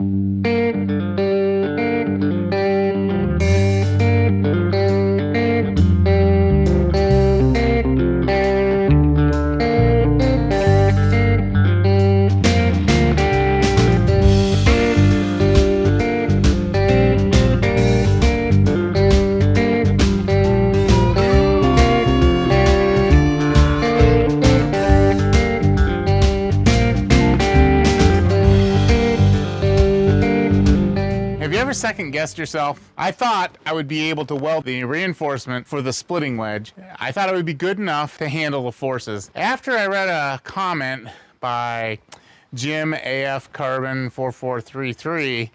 Have you ever second guessed yourself? I thought I would be able to weld the reinforcement for the splitting wedge. I thought it would be good enough to handle the forces. After I read a comment by Jim AF Carbon 4433,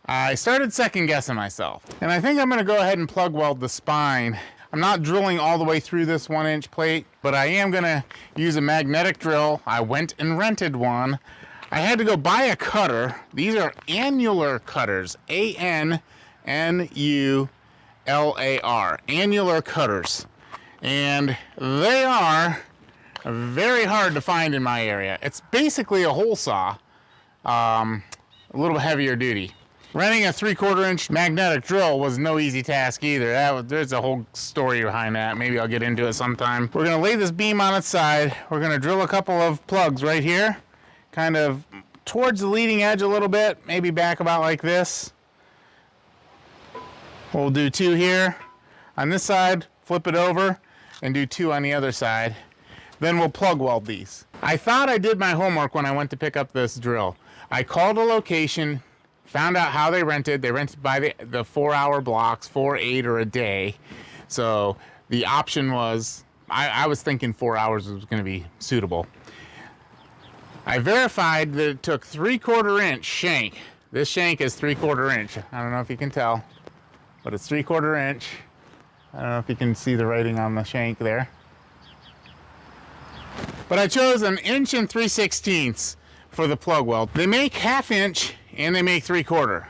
I started second guessing myself. And I think I'm gonna go ahead and plug weld the spine. I'm not drilling all the way through this 1-inch plate, but I am gonna use a magnetic drill. I went and rented one. I had to go buy a cutter. These are annular cutters, A-N-N-U-L-A-R, annular cutters. And they are very hard to find in my area. It's basically a hole saw, a little heavier duty. Renting a 3/4 inch magnetic drill was no easy task either. There's a whole story behind that. Maybe I'll get into it sometime. We're gonna lay this beam on its side. We're gonna drill a couple of plugs right here, kind of towards the leading edge a little bit, maybe back about like this. We'll do 2 here on this side, flip it over, and do 2 on the other side. Then we'll plug weld these. I thought I did my homework when I went to pick up this drill. I called a location, found out how they rented. They rented by the 4-hour blocks, 4, 8, or a day. So the option was, I was thinking 4 hours was gonna be suitable. I verified that it took 3/4 inch shank. This shank is 3/4 inch. I don't know if you can tell, but it's 3/4 inch. I don't know if you can see the writing on the shank there. But I chose 1 inch and 3/16 for the plug weld. They make 1/2 inch and they make 3/4.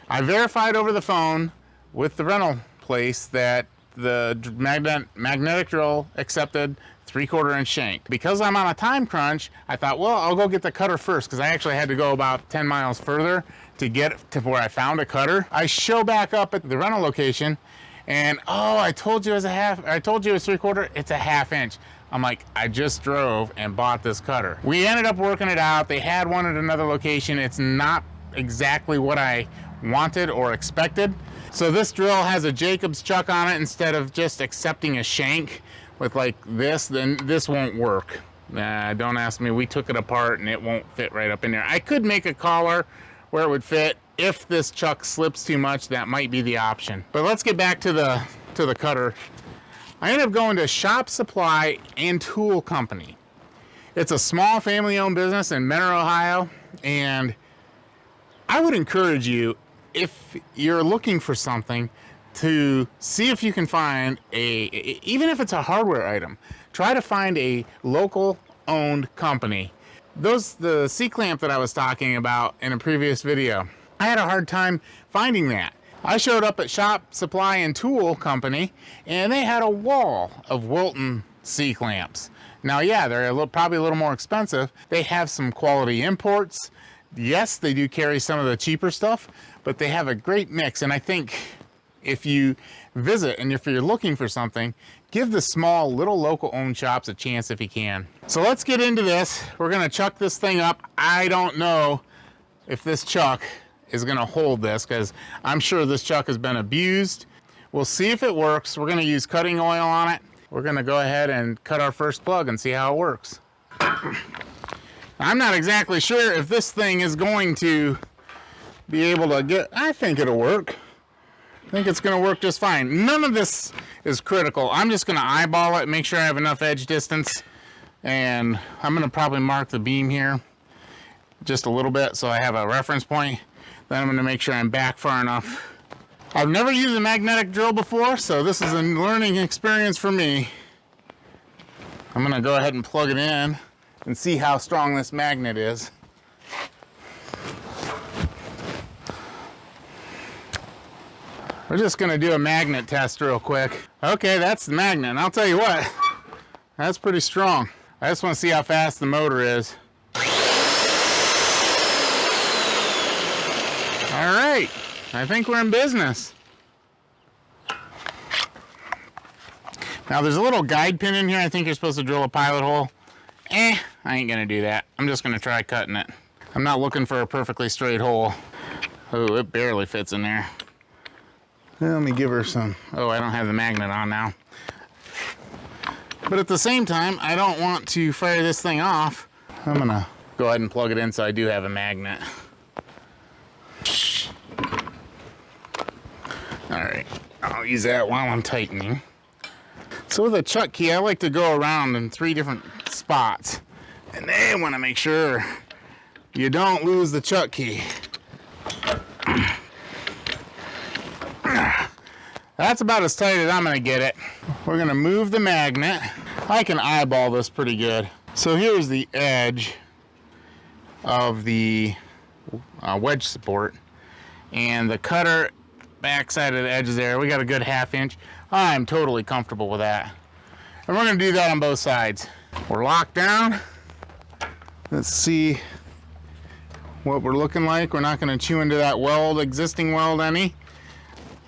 I verified over the phone with the rental place that the magnetic drill accepted 3/4 inch shank. Because I'm on a time crunch, I thought, well, I'll go get the cutter first, because I actually had to go about 10 miles further to get to where I found a cutter. I show back up at the rental location, and oh, I told you it was 3/4. It's 1/2 inch. I'm like, I just drove and bought this cutter. We ended up working it out. They had one at another location. It's not exactly what I wanted or expected. So this drill has a Jacobs chuck on it instead of just accepting a shank with like this. Then this won't work. Don't ask me. We took it apart and it won't fit right up in there. I could make a collar where it would fit. If this chuck slips too much, that might be the option. But let's get back to the cutter. I ended up going to Shop Supply and Tool Company. It's a small family-owned business in Mentor, Ohio, and I would encourage you, if you're looking for something, to see if you can find even if it's a hardware item, try to find a local owned company. The C-clamp that I was talking about in a previous video, I had a hard time finding that. I showed up at Shop Supply and Tool Company and they had a wall of Wilton C-clamps. Now, yeah, they're probably a little more expensive. They have some quality imports. Yes, they do carry some of the cheaper stuff, but they have a great mix. And I think if you visit and if you're looking for something, give the small little local owned shops a chance if you can. So let's get into this. We're gonna chuck this thing up. I don't know if this chuck is gonna hold this, because I'm sure this chuck has been abused. We'll see if it works. We're gonna use cutting oil on it. We're gonna go ahead and cut our first plug and see how it works. I'm not exactly sure if this thing is going to be able to get, I think it'll work. I think it's gonna work just fine. None of this is critical. I'm just gonna eyeball it, make sure I have enough edge distance, and I'm gonna probably mark the beam here just a little bit so I have a reference point. Then I'm gonna make sure I'm back far enough. I've never used a magnetic drill before, so this is a learning experience for me. I'm gonna go ahead and plug it in and see how strong this magnet is. We're just gonna do a magnet test real quick. Okay, that's the magnet, and I'll tell you what, that's pretty strong. I just wanna see how fast the motor is. right, I think we're in business. Now there's a little guide pin in here. I think you're supposed to drill a pilot hole. I ain't gonna do that. I'm just gonna try cutting it. I'm not looking for a perfectly straight hole. Oh, it barely fits in there. Let me give her some. Oh, I don't have the magnet on now. But at the same time, I don't want to fire this thing off. I'm gonna go ahead and plug it in so I do have a magnet. All right, I'll use that while I'm tightening. So with a chuck key, I like to go around in 3 different spots. And then want to make sure you don't lose the chuck key. That's about as tight as I'm going to get it. We're going to move the magnet. I can eyeball this pretty good. So here's the edge of the wedge support. And the cutter backside of the edge there, we got a good 1/2 inch. I'm totally comfortable with that. And we're going to do that on both sides. We're locked down. Let's see what we're looking like. We're not going to chew into that weld, existing weld any.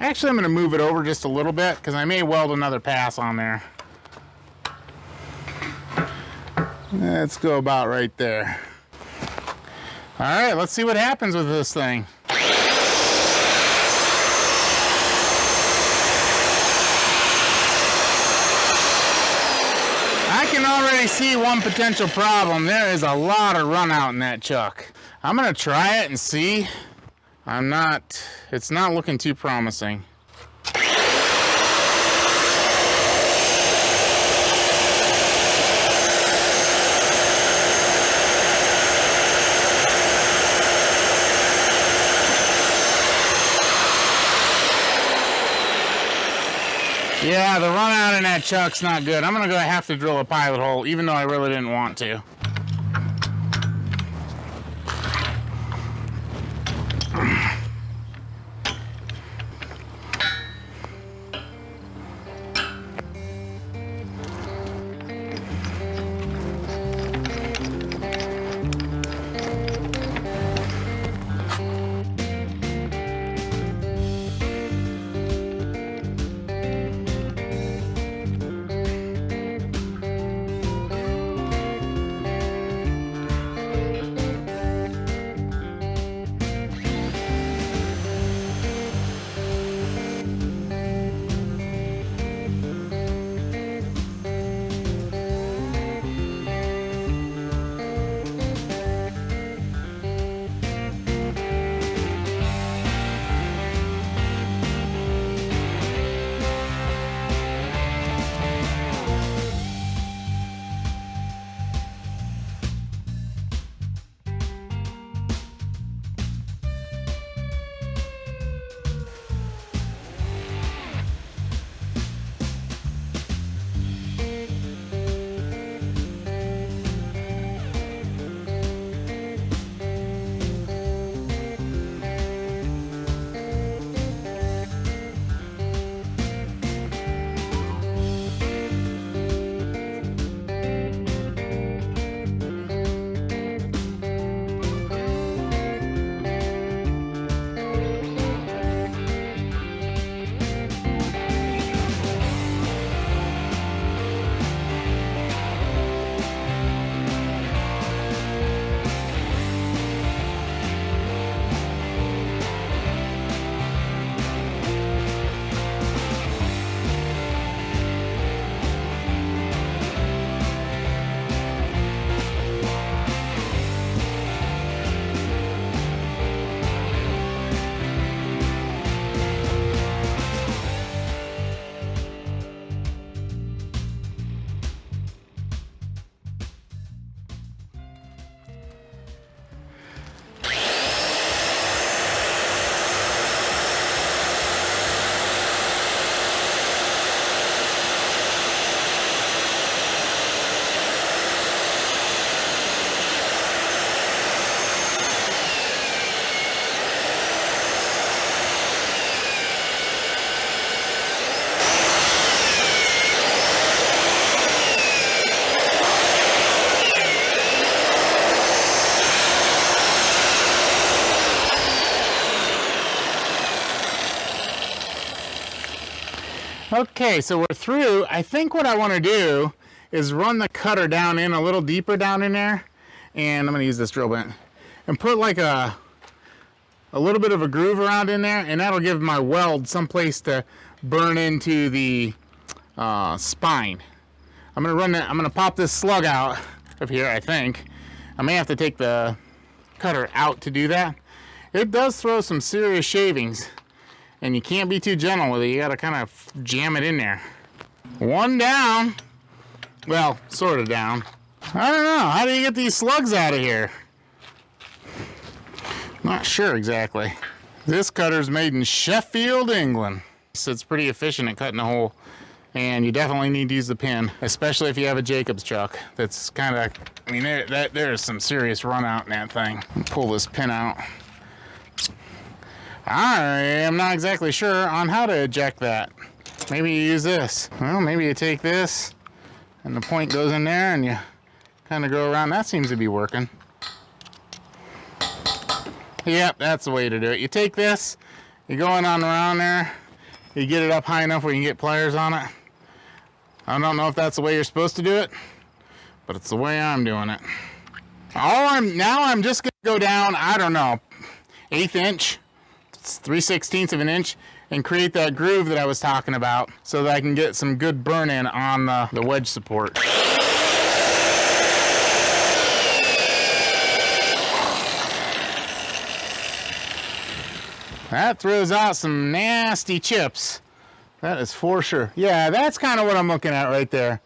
Actually, I'm going to move it over just a little bit because I may weld another pass on there. Let's go about right there. All right, let's see what happens with this thing. I can already see one potential problem. There is a lot of run out in that chuck. I'm gonna try it and see. It's not looking too promising. Yeah, the run out in that chuck's not good. I'm gonna have to drill a pilot hole, even though I really didn't want to. Okay, so we're through. I think what I want to do is run the cutter down in a little deeper down in there, and I'm going to use this drill bit and put like a little bit of a groove around in there, and that'll give my weld some place to burn into the spine. I'm going to run that. I'm going to pop this slug out of here. I think I may have to take the cutter out to do that. It does throw some serious shavings, and you can't be too gentle with it. You got to kind of jam it in there. One down. Well, sort of down. I don't know. How do you get these slugs out of here? Not sure exactly. This cutter's made in Sheffield, England. So it's pretty efficient at cutting a hole. And you definitely need to use the pin, especially if you have a Jacobs chuck. That's kind of, I mean, there's some serious run out in that thing. Pull this pin out. I am not exactly sure on how to eject that. Maybe you use this. Well, maybe you take this and the point goes in there and you kind of go around. That seems to be working. Yep, that's the way to do it. You take this, you go in on around there, you get it up high enough where you can get pliers on it. I don't know if that's the way you're supposed to do it, but it's the way I'm doing it. Now I'm just gonna go down, I don't know, 1/8 inch, it's 3/16 of an inch, and create that groove that I was talking about so that I can get some good burn in on the wedge support. That throws out some nasty chips. That is for sure. Yeah, that's kind of what I'm looking at right there.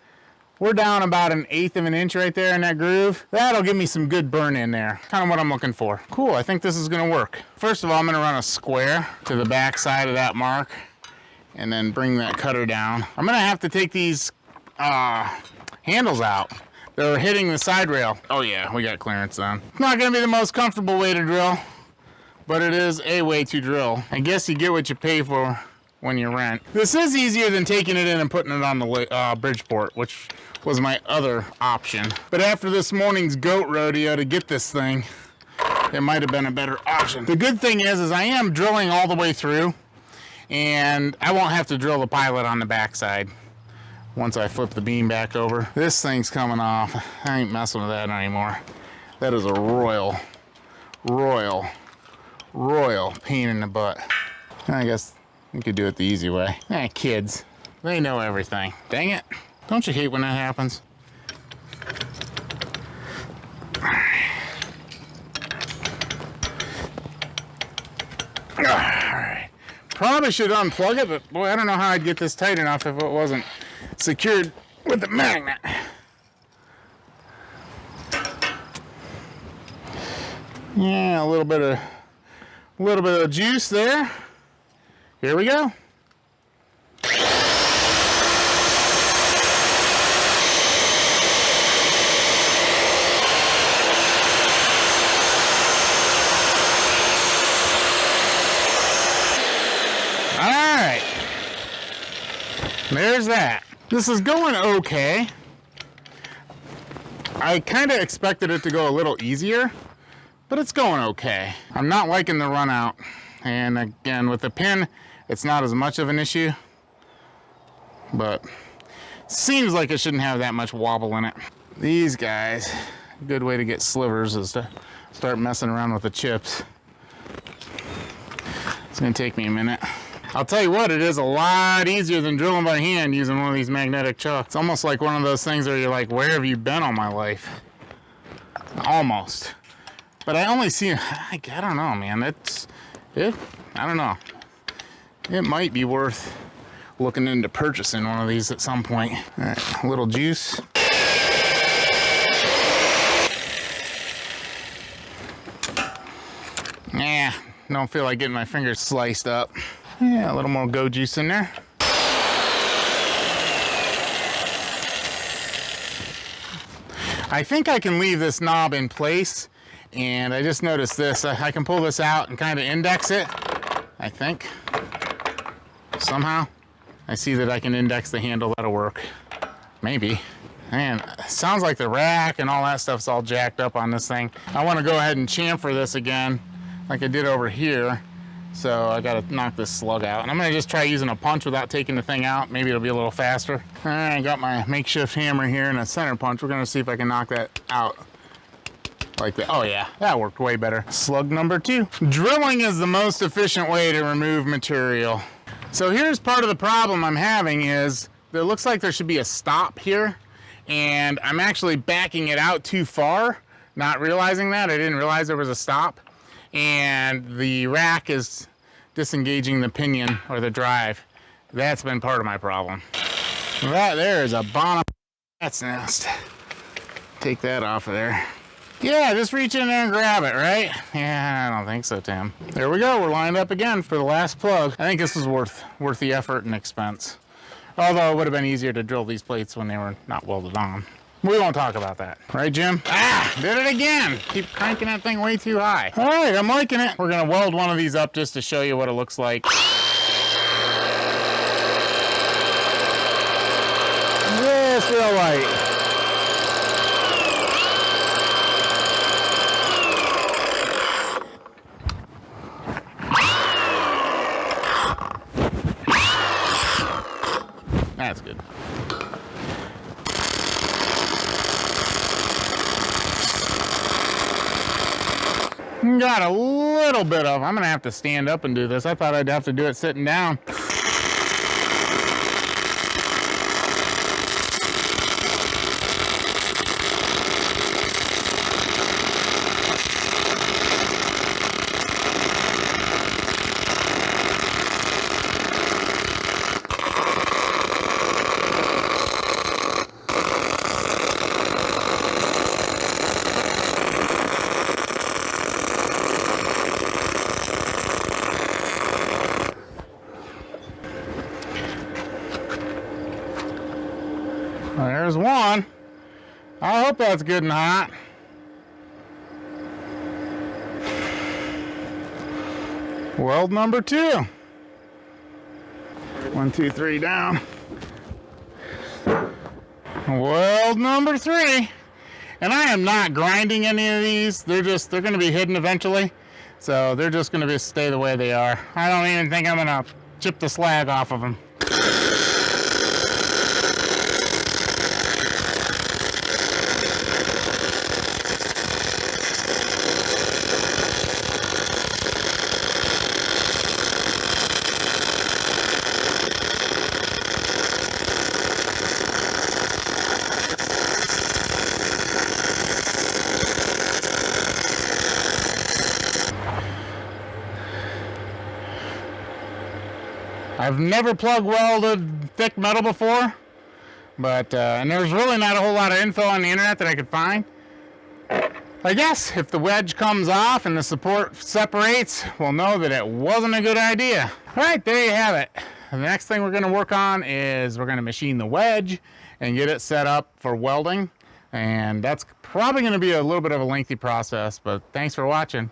We're down about 1/8 of an inch right there in that groove. That'll give me some good burn in there. Kind of what I'm looking for. Cool, I think this is gonna work. First of all, I'm gonna run a square to the back side of that mark and then bring that cutter down. I'm gonna have to take these handles out. They're hitting the side rail. Oh yeah, we got clearance on. It's not gonna be the most comfortable way to drill, but it is a way to drill. I guess you get what you pay for when you rent. This is easier than taking it in and putting it on the Bridgeport, which was my other option. But after this morning's goat rodeo to get this thing, it might have been a better option. The good thing is I am drilling all the way through, and I won't have to drill the pilot on the backside once I flip the beam back over. This thing's coming off. I ain't messing with that anymore. That is a royal pain in the butt. I guess you could do it the easy way. Kids, they know everything. Dang it. Don't you hate when that happens? Alright. Probably should unplug it, but boy, I don't know how I'd get this tight enough if it wasn't secured with the magnet. Yeah, a little bit of juice there. Here we go. All right. There's that. This is going okay. I kind of expected it to go a little easier, but it's going okay. I'm not liking the run out. And again, with the pin, it's not as much of an issue, but seems like it shouldn't have that much wobble in it. These guys, a good way to get slivers is to start messing around with the chips. It's gonna take me a minute. I'll tell you what, it is a lot easier than drilling by hand using one of these magnetic chucks. It's almost like one of those things where you're like, where have you been all my life? Almost. But I only see, I don't know, man. I don't know. It might be worth looking into purchasing one of these at some point. All right, a little juice. Nah, don't feel like getting my fingers sliced up. Yeah, a little more go juice in there. I think I can leave this knob in place, and I just noticed this. I can pull this out and kind of index it, I think. Somehow. I see that I can index the handle. That'll work. Maybe. Man, it sounds like the rack and all that stuff's all jacked up on this thing. I want to go ahead and chamfer this again, like I did over here, So I gotta knock this slug out. And I'm gonna just try using a punch without taking the thing out. Maybe it'll be a little faster. All right, I got my makeshift hammer here and a center punch. We're gonna see if I can knock that out like that. Oh yeah, that worked way better. Slug number 2. Drilling is the most efficient way to remove material. So here's part of the problem I'm having is it looks like there should be a stop here, and I'm actually backing it out too far, not realizing that. I didn't realize there was a stop, and the rack is disengaging the pinion or the drive. That's been part of my problem. That there is a rat's nest. Take that off of there. Yeah, just reach in there and grab it, right? Yeah, I don't think so, Tim. There we go. We're lined up again for the last plug. I think this was worth the effort and expense. Although it would have been easier to drill these plates when they were not welded on. We won't talk about that. Right, Jim? Ah, did it again. Keep cranking that thing way too high. All right, I'm liking it. We're gonna weld one of these up just to show you what it looks like. Just real light. That's good. Got a little bit of, I'm gonna have to stand up and do this. I thought I'd have to do it sitting down. There's one. I hope that's good and hot. Weld number 2. 1, 2, 3 down. Weld number 3. And I am not grinding any of these. They're going to be hidden eventually. So they're just going to stay the way they are. I don't even think I'm going to chip the slag off of them. I've never plug welded thick metal before, but and there's really not a whole lot of info on the internet that I could find. I guess if the wedge comes off and the support separates, we'll know that it wasn't a good idea. All right, there you have it. The next thing we're going to work on is we're going to machine the wedge and get it set up for welding. And that's probably going to be a little bit of a lengthy process, but thanks for watching.